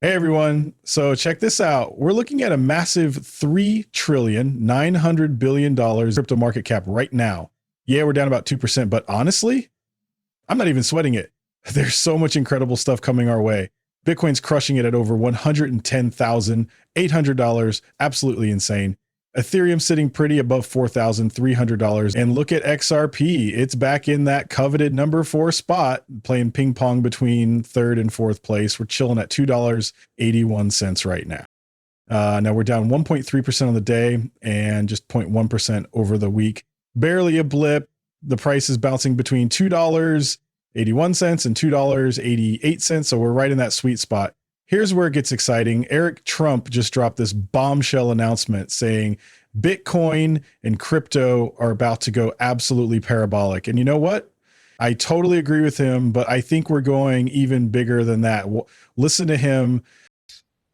Hey everyone. So check this out. We're looking at a massive $3,900,000,000,000 crypto market cap right now. Yeah, we're down about 2%, but honestly, I'm not even sweating it. There's so much incredible stuff coming our way. Bitcoin's crushing it at over $110,800. Absolutely insane. Ethereum sitting pretty above $4,300. And look at XRP. It's back in that coveted number 4 spot, playing ping pong between third and fourth place. We're chilling at $2.81 right now. Now we're down 1.3% on the day and just 0.1% over the week. Barely a blip. The price is bouncing between $2.81 and $2.88. So we're right in that sweet spot. Here's where it gets exciting. Eric Trump just dropped this bombshell announcement saying Bitcoin and crypto are about to go absolutely parabolic. And you know what? I totally agree with him, but I think we're going even bigger than that. Listen to him.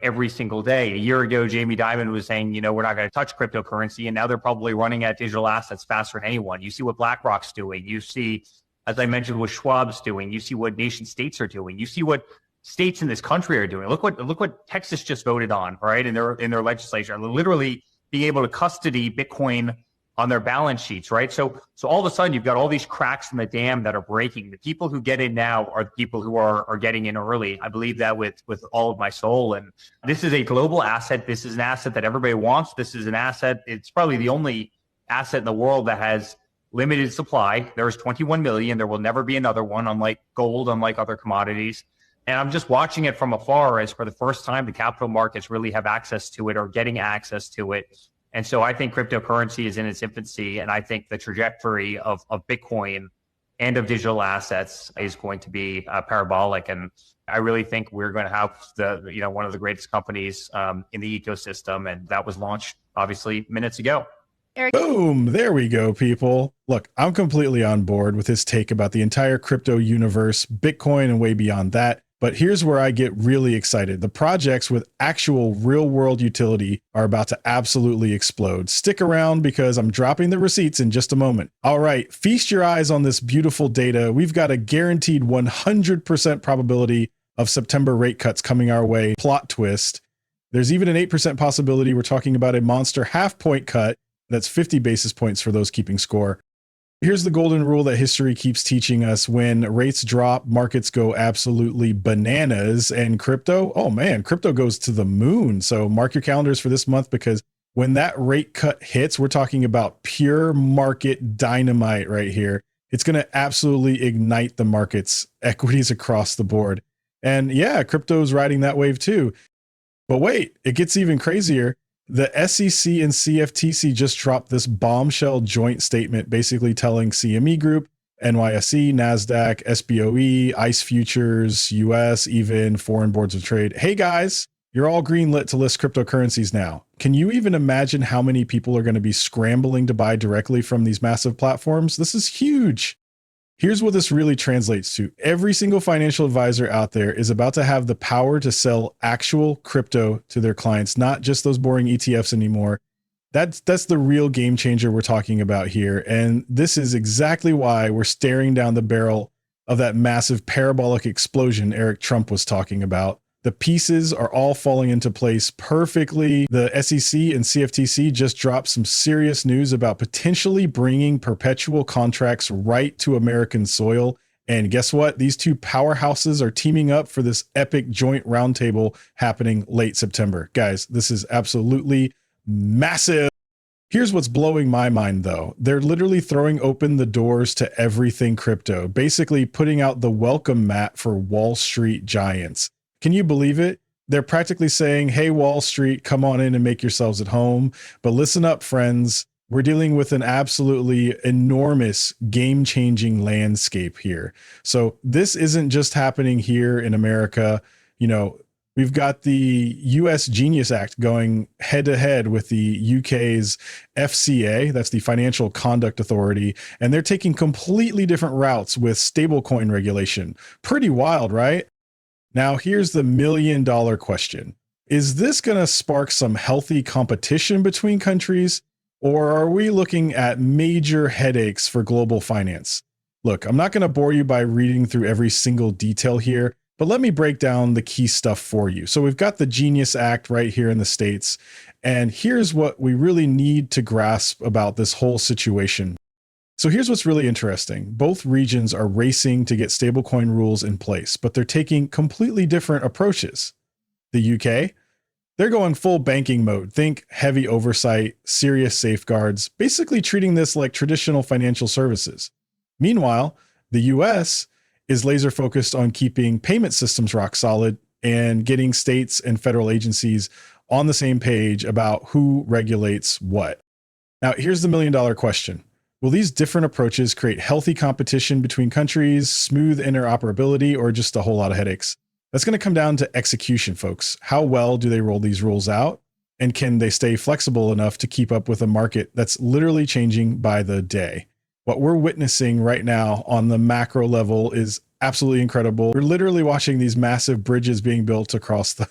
Every single day. A year ago, Jamie Dimon was saying, we're not going to touch cryptocurrency. And now they're probably running at digital assets faster than anyone. You see what BlackRock's doing. You see, as I mentioned, what Schwab's doing. You see what nation states are doing. You see what states in this country are doing. Look what Texas just voted on, right? In their legislature, literally being able to custody Bitcoin on their balance sheets, right? So all of a sudden you've got all these cracks in the dam that are breaking. The people who get in now are the people who are getting in early. I believe that with all of my soul. And this is a global asset. This is an asset that everybody wants. This is an asset. It's probably the only asset in the world that has limited supply. There's 21 million. There will never be another one, unlike gold, unlike other commodities. And I'm just watching it from afar as for the first time, the capital markets really have access to it or getting access to it. And so I think cryptocurrency is in its infancy. And I think the trajectory of Bitcoin and of digital assets is going to be parabolic. And I really think we're going to have one of the greatest companies in the ecosystem. And that was launched obviously minutes ago. Eric. Boom. There we go, people. Look, I'm completely on board with his take about the entire crypto universe, Bitcoin, and way beyond that. But here's where I get really excited. The projects with actual real world utility are about to absolutely explode. Stick around because I'm dropping the receipts in just a moment. All right, feast your eyes on this beautiful data. We've got a guaranteed 100% probability of September rate cuts coming our way. Plot twist. There's even an 8% possibility we're talking about a monster half-point cut. That's 50 basis points for those keeping score. Here's the golden rule that history keeps teaching us. When rates drop, markets go absolutely bananas. And crypto, oh man, crypto goes to the moon. So mark your calendars for this month, because when that rate cut hits, we're talking about pure market dynamite right here. It's going to absolutely ignite the markets, equities across the board. And yeah, crypto's riding that wave too. But wait, it gets even crazier. The SEC and CFTC just dropped this bombshell joint statement, basically telling CME Group, NYSE, NASDAQ, SBOE, ICE Futures, US, even foreign boards of trade. Hey guys, you're all greenlit to list cryptocurrencies now. Can you even imagine how many people are going to be scrambling to buy directly from these massive platforms? This is huge. Here's what this really translates to. Every single financial advisor out there is about to have the power to sell actual crypto to their clients, not just those boring ETFs anymore. That's the real game changer we're talking about here. And this is exactly why we're staring down the barrel of that massive parabolic explosion Eric Trump was talking about. The pieces are all falling into place perfectly. The SEC and CFTC just dropped some serious news about potentially bringing perpetual contracts right to American soil. And guess what? These two powerhouses are teaming up for this epic joint roundtable happening late September. Guys, this is absolutely massive. Here's what's blowing my mind, though. They're literally throwing open the doors to everything crypto, basically putting out the welcome mat for Wall Street giants. Can you believe it? They're practically saying, hey, Wall Street, come on in and make yourselves at home. But listen up, friends. We're dealing with an absolutely enormous game-changing landscape here. So this isn't just happening here in America. We've got the US Genius Act going head-to-head with the UK's FCA, that's the Financial Conduct Authority, and they're taking completely different routes with stablecoin regulation. Pretty wild, right? Now, here's the million-dollar question. Is this going to spark some healthy competition between countries, or are we looking at major headaches for global finance? Look, I'm not going to bore you by reading through every single detail here, But let me break down the key stuff for you. So we've got the Genius Act right here in the States. And here's what we really need to grasp about this whole situation. So here's what's really interesting. Both regions are racing to get stablecoin rules in place, but they're taking completely different approaches. The UK, they're going full banking mode. Think heavy oversight, serious safeguards, basically treating this like traditional financial services. Meanwhile, the US is laser focused on keeping payment systems rock solid and getting states and federal agencies on the same page about who regulates what. Now, here's the $1,000,000 question. Will these different approaches create healthy competition between countries, smooth interoperability, or just a whole lot of headaches? That's going to come down to execution, folks. How well do they roll these rules out? And can they stay flexible enough to keep up with a market that's literally changing by the day? What we're witnessing right now on the macro level is absolutely incredible. We're literally watching these massive bridges being built across the...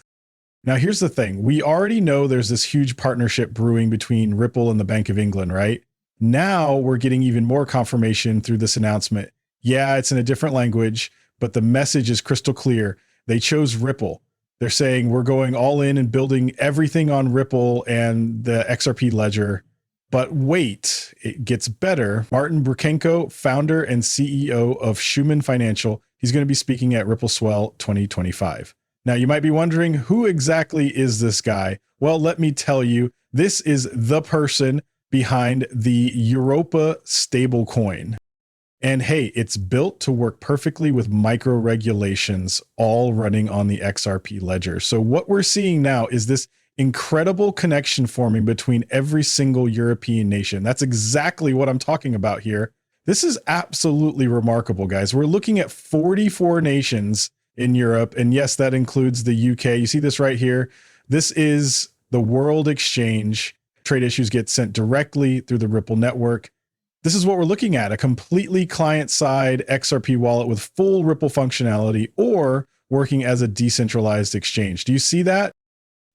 Now, here's the thing. We already know there's this huge partnership brewing between Ripple and the Bank of England, right? Now we're getting even more confirmation through this announcement. Yeah, it's in a different language, but the message is crystal clear. They chose Ripple. They're saying we're going all in and building everything on Ripple and the XRP ledger. But wait, it gets better. Martin Bruchenko, founder and CEO of Schumann Financial, he's going to be speaking at Ripple Swell 2025. Now, you might be wondering, who exactly is this guy? Well, let me tell you, this is the person behind the Europa stablecoin. And hey, it's built to work perfectly with micro regulations, all running on the XRP ledger. So what we're seeing now is this incredible connection forming between every single European nation. That's exactly what I'm talking about here. This is absolutely remarkable, guys. We're looking at 44 nations in Europe. And yes, that includes the UK. You see this right here. This is the World Exchange. Trade issues get sent directly through the Ripple network. This is what we're looking at, a completely client-side XRP wallet with full Ripple functionality or working as a decentralized exchange. Do you see that?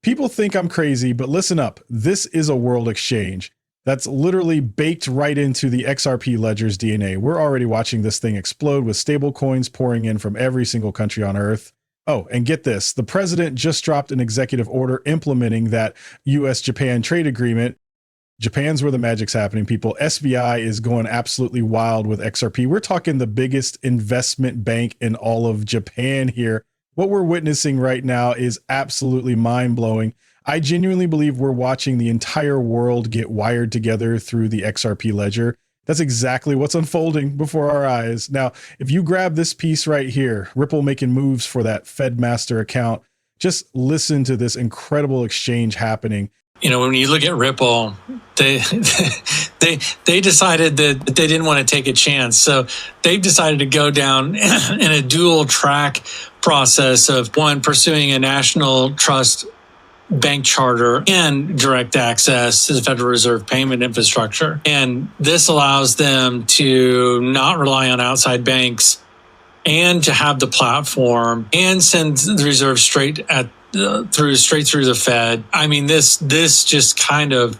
People think I'm crazy, but listen up. This is a world exchange that's literally baked right into the XRP ledger's DNA. We're already watching this thing explode with stable coins pouring in from every single country on Earth. Oh, and get this. The president just dropped an executive order implementing that US-Japan trade agreement. Japan's where the magic's happening, people. SBI is going absolutely wild with XRP. We're talking the biggest investment bank in all of Japan here. What we're witnessing right now is absolutely mind-blowing. I genuinely believe we're watching the entire world get wired together through the XRP ledger. That's exactly what's unfolding before our eyes. Now, if you grab this piece right here, Ripple making moves for that FedMaster account, just listen to this incredible exchange happening. You know, when you look at Ripple, they decided that they didn't want to take a chance. So they've decided to go down in a dual track process of, one, pursuing a national trust bank charter and direct access to the Federal Reserve payment infrastructure. And this allows them to not rely on outside banks and to have the platform and send the reserve straight through the Fed. I mean, this just kind of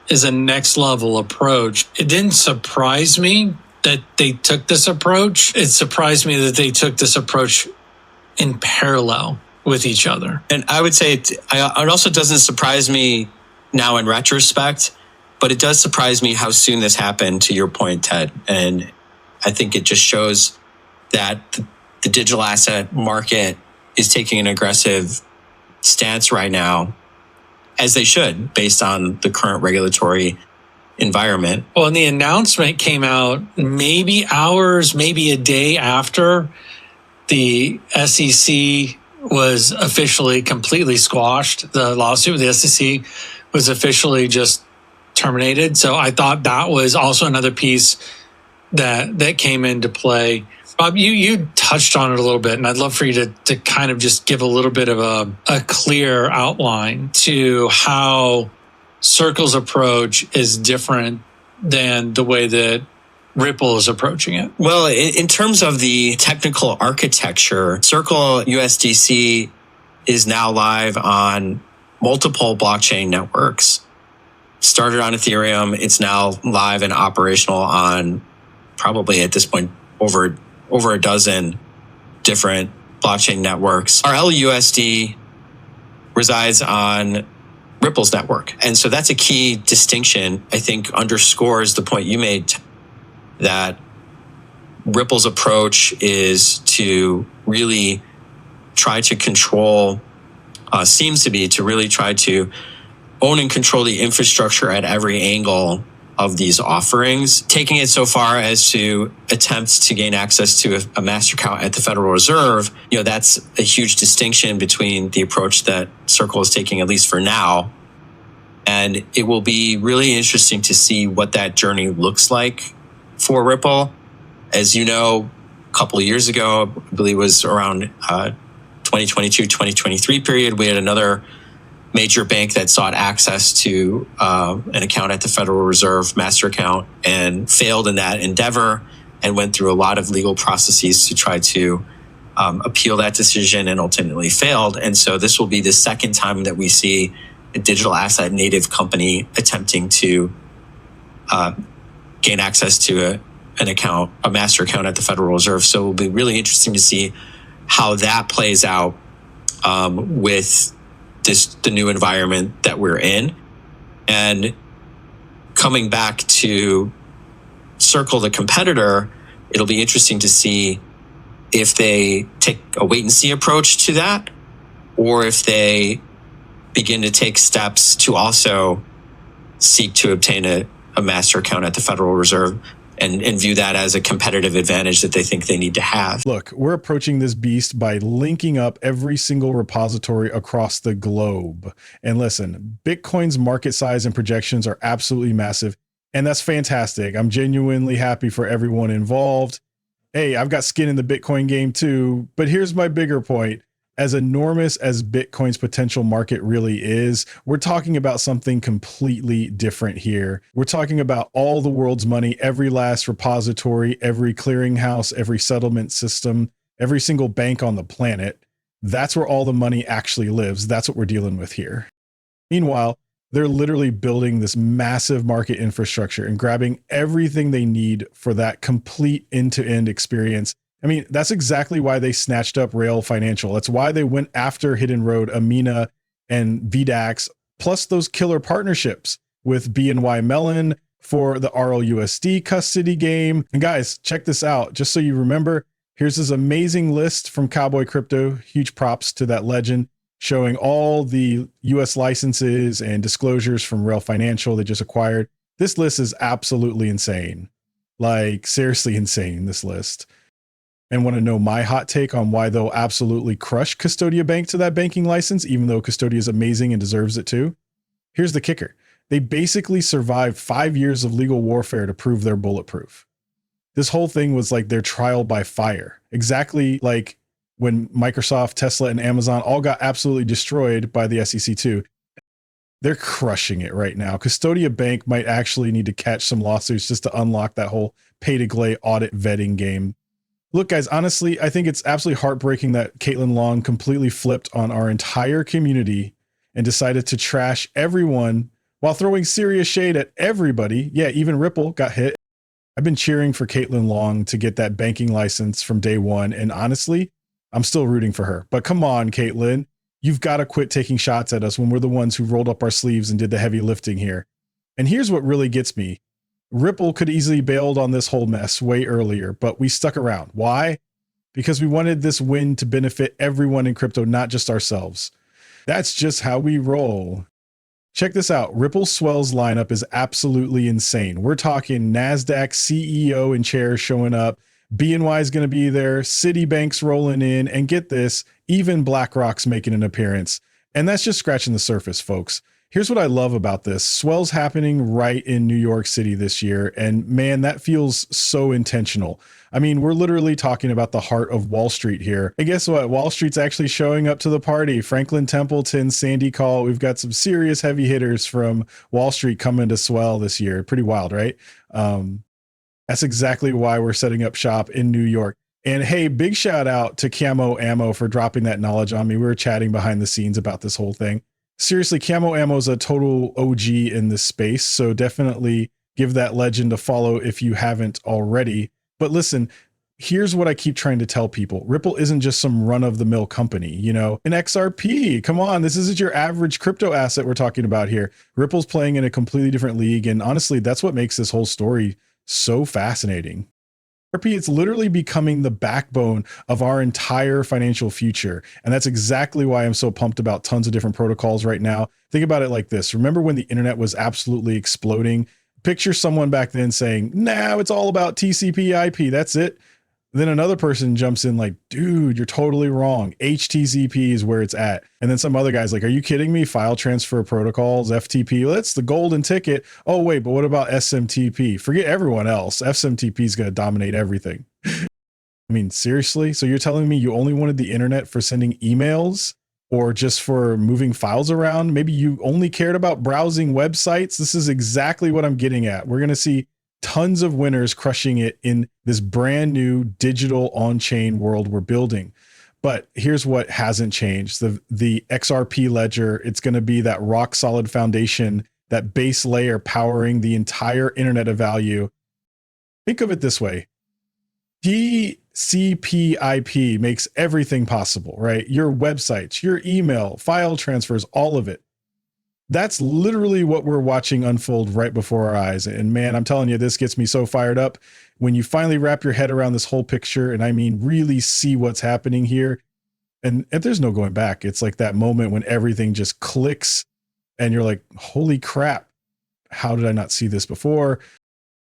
is a next level approach. It didn't surprise me that they took this approach. It surprised me that they took this approach in parallel with each other. And I would say it also doesn't surprise me now in retrospect, but it does surprise me how soon this happened, to your point, Ted. And I think it just shows that the digital asset market is taking an aggressive stance right now, as they should, based on the current regulatory environment. Well, and the announcement came out maybe hours, maybe a day after the SEC was officially completely squashed. The lawsuit with the SEC was officially just terminated. So I thought that was also another piece that came into play. Bob, you touched on it a little bit, and I'd love for you to kind of just give a little bit of a clear outline to how Circle's approach is different than the way that Ripple is approaching it. Well, in terms of the technical architecture, Circle USDC is now live on multiple blockchain networks. Started on Ethereum, it's now live and operational on probably at this point over a dozen different blockchain networks. Our LUSD resides on Ripple's network. And so that's a key distinction, I think underscores the point you made, that Ripple's approach is to really try to control, seems to be to really try to own and control the infrastructure at every angle of these offerings, taking it so far as to attempt to gain access to a master account at the Federal Reserve. That's a huge distinction between the approach that Circle is taking, at least for now. And it will be really interesting to see what that journey looks like for Ripple. As you know, a couple of years ago, I believe it was around 2022, 2023 period, we had another major bank that sought access to an account at the Federal Reserve master account and failed in that endeavor and went through a lot of legal processes to try to appeal that decision and ultimately failed. And so this will be the second time that we see a digital asset native company attempting to gain access to an account, a master account at the Federal Reserve. So it will be really interesting to see how that plays out with the new environment that we're in. And coming back to Circle, the competitor, it'll be interesting to see if they take a wait and see approach to that, or if they begin to take steps to also seek to obtain a master account at the Federal Reserve and view that as a competitive advantage that they think they need to have. Look, we're approaching this beast by linking up every single repository across the globe. And listen, Bitcoin's market size and projections are absolutely massive, and that's fantastic. I'm genuinely happy for everyone involved. Hey, I've got skin in the Bitcoin game too, but here's my bigger point. As enormous as Bitcoin's potential market really is, we're talking about something completely different here. We're talking about all the world's money, every last repository, every clearinghouse, every settlement system, every single bank on the planet. That's where all the money actually lives. That's what we're dealing with here. Meanwhile, they're literally building this massive market infrastructure and grabbing everything they need for that complete end-to-end experience. I mean, that's exactly why they snatched up Rail Financial. That's why they went after Hidden Road, Amina, and VDAX, plus those killer partnerships with BNY Mellon for the RLUSD custody game. And guys, check this out. Just so you remember, here's this amazing list from Cowboy Crypto. Huge props to that legend, showing all the US licenses and disclosures from Rail Financial they just acquired. This list is absolutely insane. Like, seriously insane, this list. And want to know my hot take on why they'll absolutely crush Custodia Bank to that banking license, even though Custodia is amazing and deserves it too? Here's the kicker. They basically survived 5 years of legal warfare to prove they're bulletproof. This whole thing was like their trial by fire. Exactly like when Microsoft, Tesla, and Amazon all got absolutely destroyed by the SEC too. They're crushing it right now. Custodia Bank might actually need to catch some lawsuits just to unlock that whole pay-to-play audit vetting game. Look, guys, honestly, I think it's absolutely heartbreaking that Caitlin Long completely flipped on our entire community and decided to trash everyone while throwing serious shade at everybody. Yeah, even Ripple got hit. I've been cheering for Caitlin Long to get that banking license from day one, and honestly, I'm still rooting for her. But come on, Caitlin, you've got to quit taking shots at us when we're the ones who rolled up our sleeves and did the heavy lifting here. And here's what really gets me. Ripple could easily bailed on this whole mess way earlier, but we stuck around. Why? Because we wanted this win to benefit everyone in crypto, not just ourselves. That's just how we roll. Check this out. Ripple Swell's lineup is absolutely insane. We're talking NASDAQ CEO and chair showing up. BNY is going to be there. Citibank's rolling in. And get this, even BlackRock's making an appearance. And that's just scratching the surface, folks. Here's what I love about this. Swell's happening right in New York City this year. And man, that feels so intentional. I mean, we're literally talking about the heart of Wall Street here. And guess what? Wall Street's actually showing up to the party. Franklin Templeton, Sandy Call. We've got some serious heavy hitters from Wall Street coming to Swell this year. Pretty wild, right? That's exactly why we're setting up shop in New York. And hey, big shout out to Camo Ammo for dropping that knowledge on me. We were chatting behind the scenes about this whole thing. Seriously, Camo Ammo is a total OG in this space, so definitely give that legend a follow if you haven't already. But listen, here's what I keep trying to tell people. Ripple isn't just some run-of-the-mill company, you know, an XRP. Come on, this isn't your average crypto asset we're talking about here. Ripple's playing in a completely different league. And honestly, that's what makes this whole story so fascinating. XRP, it's literally becoming the backbone of our entire financial future. And that's exactly why I'm so pumped about tons of different protocols right now. Think about it like this. Remember when the internet was absolutely exploding? Picture someone back then saying, "Nah, it's all about TCP IP. That's it." Then another person jumps in like, "Dude, you're totally wrong. HTTP is where it's at." And then some other guy's like, "Are you kidding me? File transfer protocols, FTP, well, that's the golden ticket. Oh, wait, but what about SMTP? Forget everyone else. SMTP is going to dominate everything." I mean, seriously? So you're telling me you only wanted the internet for sending emails or just for moving files around? Maybe you only cared about browsing websites. This is exactly what I'm getting at. We're going to see tons of winners crushing it in this brand new digital on-chain world we're building. But here's what hasn't changed. The XRP ledger, it's going to be that rock solid foundation, that base layer powering the entire internet of value. Think of it this way. TCP IP makes everything possible, right? Your websites, your email, file transfers, all of it. That's literally what we're watching unfold right before our eyes. And man, I'm telling you, this gets me so fired up. When you finally wrap your head around this whole picture, and I mean, really see what's happening here, and there's no going back. It's like that moment when everything just clicks and you're like, holy crap, how did I not see this before?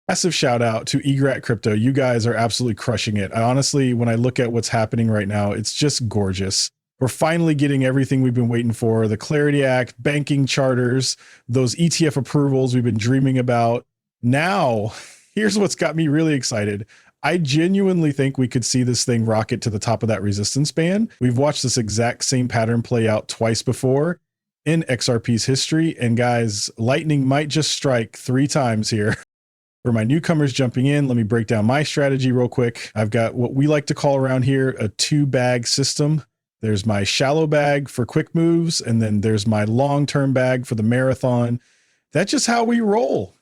Massive shout out to Egrat Crypto. You guys are absolutely crushing it. Honestly, when I look at what's happening right now, it's just gorgeous. We're finally getting everything we've been waiting for, the Clarity Act, banking charters, those ETF approvals we've been dreaming about. Now, here's what's got me really excited. I genuinely think we could see this thing rocket to the top of that resistance band. We've watched this exact same pattern play out twice before in XRP's history. And guys, lightning might just strike 3 times here. For my newcomers jumping in, let me break down my strategy real quick. I've got what we like to call around here a 2-bag system. There's my shallow bag for quick moves, and then there's my long-term bag for the marathon. That's just how we roll.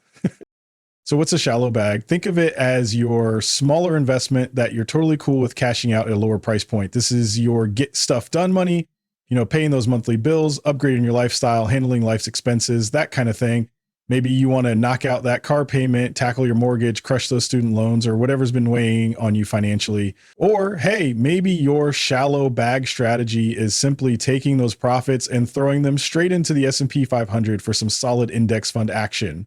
So what's a shallow bag? Think of it as your smaller investment that you're totally cool with cashing out at a lower price point. This is your get stuff done money, you know, paying those monthly bills, upgrading your lifestyle, handling life's expenses, that kind of thing. Maybe you want to knock out that car payment, tackle your mortgage, crush those student loans, or whatever's been weighing on you financially. Or, hey, maybe your shallow bag strategy is simply taking those profits and throwing them straight into the S&P 500 for some solid index fund action.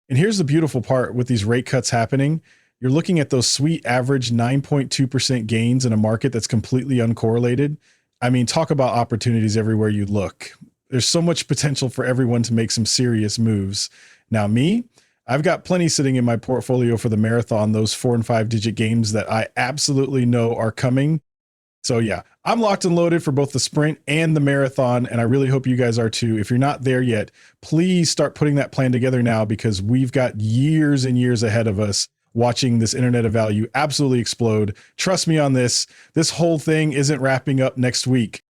And here's the beautiful part with these rate cuts happening. You're looking at those sweet average 9.2% gains in a market that's completely uncorrelated. I mean, talk about opportunities everywhere you look. There's so much potential for everyone to make some serious moves. Now me, I've got plenty sitting in my portfolio for the marathon, those 4 and 5 digit games that I absolutely know are coming. So yeah, I'm locked and loaded for both the sprint and the marathon. And I really hope you guys are too. If you're not there yet, please start putting that plan together now, because we've got years and years ahead of us watching this internet of value absolutely explode. Trust me on this. This whole thing isn't wrapping up next week.